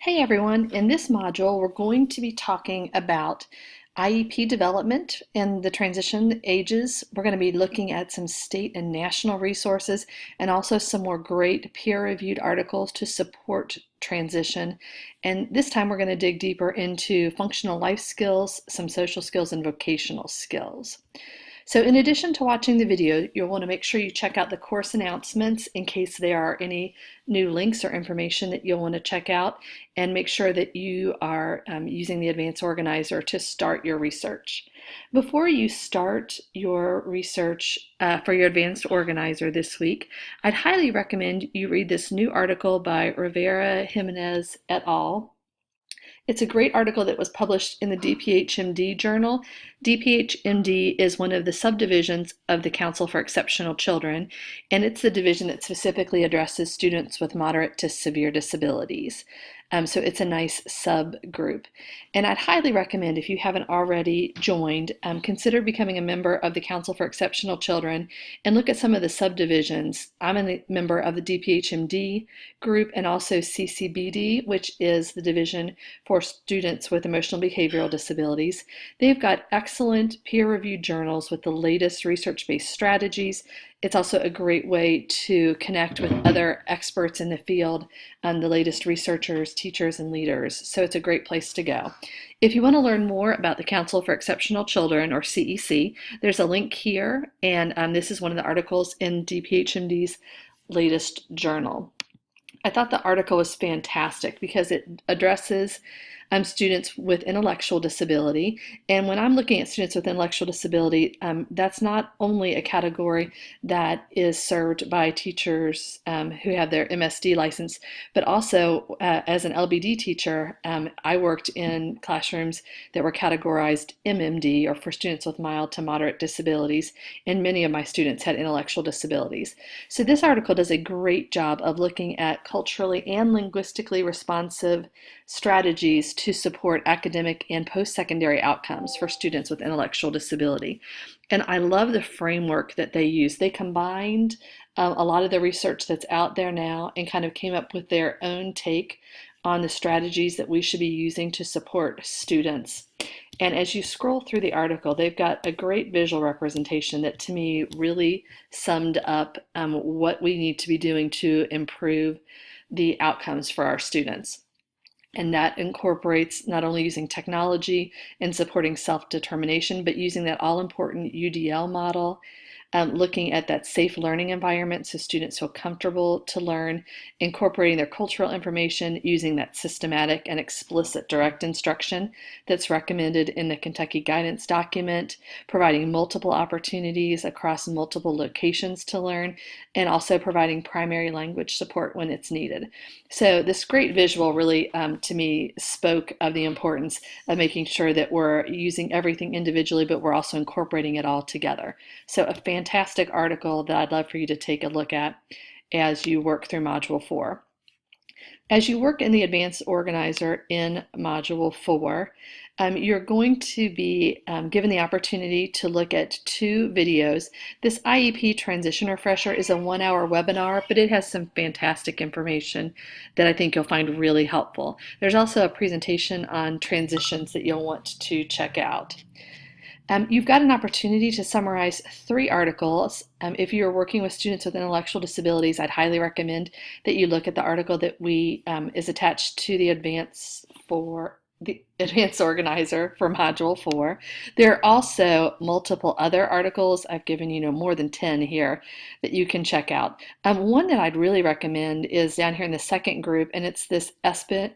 Hey everyone, in this module we're going to be talking about IEP development and the transition ages. We're going to be looking at some state and national resources and also some more great peer-reviewed articles to support transition. And this time we're going to dig deeper into functional life skills, some social skills, and vocational skills. So in addition to watching the video, you'll want to make sure you check out the course announcements in case there are any new links or information that you'll want to check out, and make sure that you are using the Advanced Organizer to start your research. Before you start your research for your Advanced Organizer this week, I'd highly recommend you read this new article by Rivera Jimenez et al. It's a great article that was published in the DPHMD journal. DPHMD is one of the subdivisions of the Council for Exceptional Children, and it's the division that specifically addresses students with moderate to severe disabilities. So it's a nice subgroup. And I'd highly recommend, if you haven't already joined, consider becoming a member of the Council for Exceptional Children and look at some of the subdivisions. I'm a member of the DPHMD group and also CCBD, which is the division for students with emotional behavioral disabilities. They've got excellent peer-reviewed journals with the latest research-based strategies. It's also a great way to connect with other experts in the field, the latest researchers, teachers, and leaders. So it's a great place to go. If you want to learn more about the Council for Exceptional Children, or CEC, there's a link here, and this is one of the articles in DPHMD's latest journal. I thought the article was fantastic because it addresses students with intellectual disability. And when I'm looking at students with intellectual disability, that's not only a category that is served by teachers who have their MSD license, but also as an LBD teacher, I worked in classrooms that were categorized MMD, or for students with mild to moderate disabilities, and many of my students had intellectual disabilities. So this article does a great job of looking at culturally and linguistically responsive strategies to support academic and post-secondary outcomes for students with intellectual disability. And I love the framework that they use. They combined a lot of the research that's out there now and kind of came up with their own take on the strategies that we should be using to support students. And as you scroll through the article, they've got a great visual representation that to me really summed up what we need to be doing to improve the outcomes for our students. And that incorporates not only using technology and supporting self-determination, but using that all-important UDL model, looking at that safe learning environment so students feel comfortable to learn, incorporating their cultural information, using that systematic and explicit direct instruction that's recommended in the Kentucky guidance document, providing multiple opportunities across multiple locations to learn, and also providing primary language support when it's needed. So this great visual really, to me, spoke of the importance of making sure that we're using everything individually, but we're also incorporating it all together. So a fantastic article that I'd love for you to take a look at as you work through Module 4. As you work in the Advanced Organizer in Module 4, you're going to be given the opportunity to look at 2 videos. This IEP Transition Refresher is a 1-hour webinar, but it has some fantastic information that I think you'll find really helpful. There's also a presentation on transitions that you'll want to check out. You've got an opportunity to summarize 3 articles. If you're working with students with intellectual disabilities, I'd highly recommend that you look at the article that is attached to the Advanced Organizer for Module 4. There are also multiple other articles. I've given you more than 10 here that you can check out. One that I'd really recommend is down here in the second group, and it's this Espiner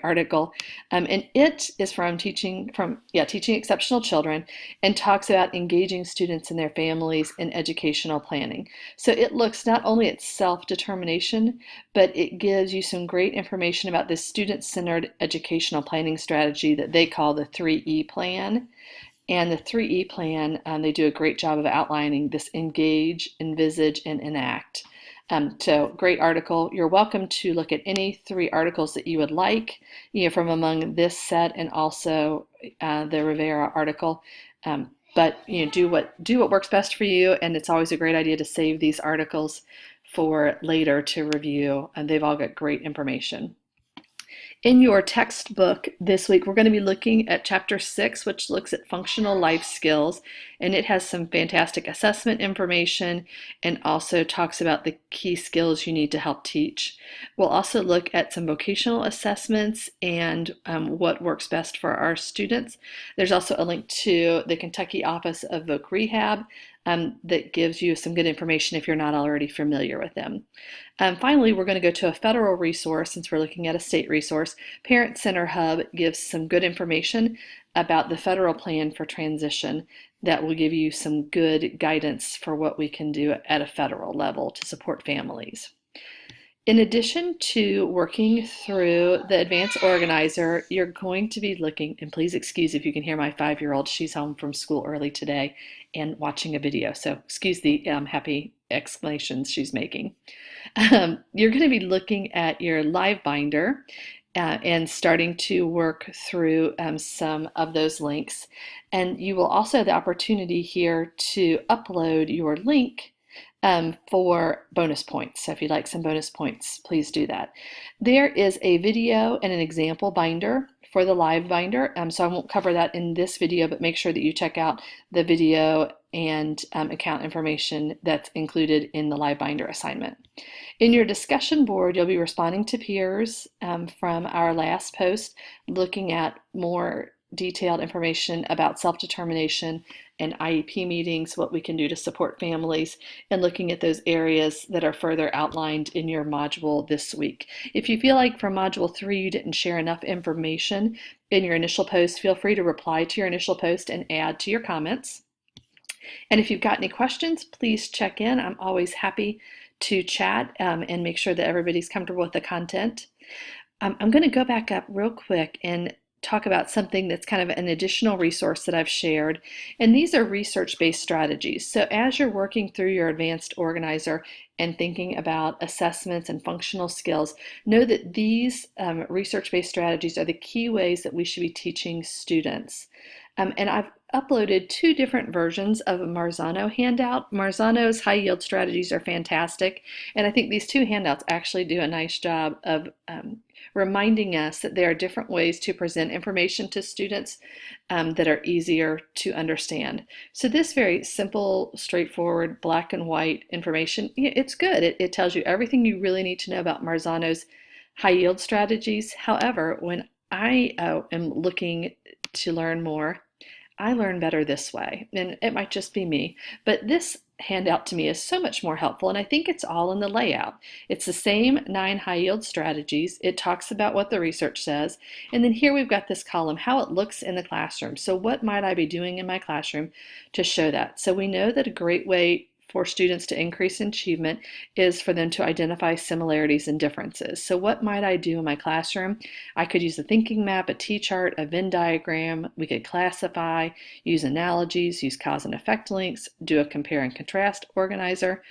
article, and it is from Teaching Exceptional Children, and talks about engaging students and their families in educational planning. So it looks not only at self-determination, but it gives you some great information about this student-centered educational planning strategy that they call the 3E plan. And the 3E plan, they do a great job of outlining this engage, envisage, and enact. So great article. You're welcome to look at any 3 articles that you would like, from among this set and also the Rivera article. But do what works best for you, and it's always a great idea to save these articles for later to review, and they've all got great information. In your textbook this week, we're going to be looking at Chapter 6, which looks at functional life skills, and it has some fantastic assessment information and also talks about the key skills you need to help teach. We'll also look at some vocational assessments and what works best for our students. There's also a link to the Kentucky Office of Voc Rehab that gives you some good information if you're not already familiar with them. Finally, we're going to go to a federal resource since we're looking at a state resource. Parent Center Hub gives some good information about the federal plan for transition that will give you some good guidance for what we can do at a federal level to support families. In addition to working through the Advanced Organizer, you're going to be looking, and please excuse if you can hear my 5-year-old, she's home from school early today and watching a video, so excuse the happy exclamations she's making. You're going to be looking at your live binder and starting to work through some of those links. And you will also have the opportunity here to upload your link for bonus points. So if you'd like some bonus points, please do that. There is a video and an example binder for the live binder, so I won't cover that in this video, but make sure that you check out the video and account information that's included in the live binder assignment. In your discussion board, you'll be responding to peers from our last post, looking at more detailed information about self-determination and IEP meetings, what we can do to support families, and looking at those areas that are further outlined in your module this week. If you feel like for Module 3 you didn't share enough information in your initial post, feel free to reply to your initial post and add to your comments. And if you've got any questions, please check in. I'm always happy to chat and make sure that everybody's comfortable with the content. I'm going to go back up real quick and talk about something that's kind of an additional resource that I've shared, and these are research-based strategies. So as you're working through your Advanced Organizer and thinking about assessments and functional skills, know that these research-based strategies are the key ways that we should be teaching students. And I've uploaded 2 different versions of a Marzano handout. Marzano's high yield strategies are fantastic, and I think these 2 handouts actually do a nice job of reminding us that there are different ways to present information to students that are easier to understand. So this very simple, straightforward, black and white information, it's good. It tells you everything you really need to know about Marzano's high yield strategies. However, when I am looking to learn more, I learn better this way, and it might just be me, but this handout to me is so much more helpful, and I think it's all in the layout. It's the same 9 high yield strategies. It talks about what the research says, and then here we've got this column, how it looks in the classroom. So what might I be doing in my classroom to show that? So we know that a great way for students to increase in achievement is for them to identify similarities and differences. So what might I do in my classroom? I could use a thinking map, a T-chart, a Venn diagram. We could classify, use analogies, use cause and effect links, do a compare and contrast organizer.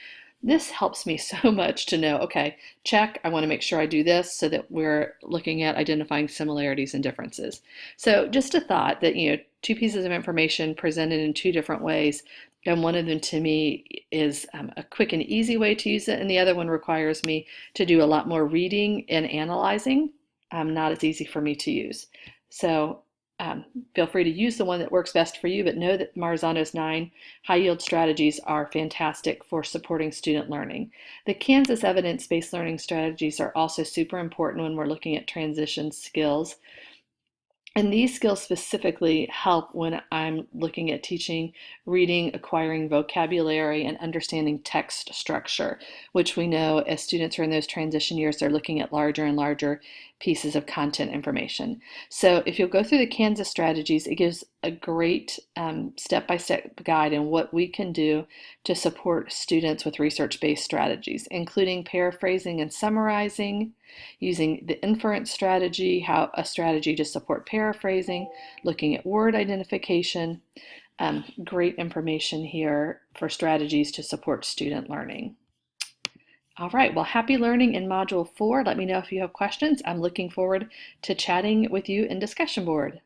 This helps me so much to know, okay, check, I want to make sure I do this so that we're looking at identifying similarities and differences. So just a thought that, 2 pieces of information presented in 2 different ways, and one of them to me is a quick and easy way to use it, and the other one requires me to do a lot more reading and analyzing. Not as easy for me to use. So feel free to use the one that works best for you, but know that Marzano's 9 high yield strategies are fantastic for supporting student learning. The Kansas evidence-based learning strategies are also super important when we're looking at transition skills. And these skills specifically help when I'm looking at teaching reading, acquiring vocabulary, and understanding text structure, which we know as students are in those transition years, they're looking at larger and larger pieces of content information. So if you'll go through the Kansas strategies, it gives a great step-by-step guide in what we can do to support students with research-based strategies, including paraphrasing and summarizing, using the inference strategy, how a strategy to support paraphrasing, looking at word identification. Great information here for strategies to support student learning. All right, well, happy learning in Module 4. Let me know if you have questions. I'm looking forward to chatting with you in discussion board.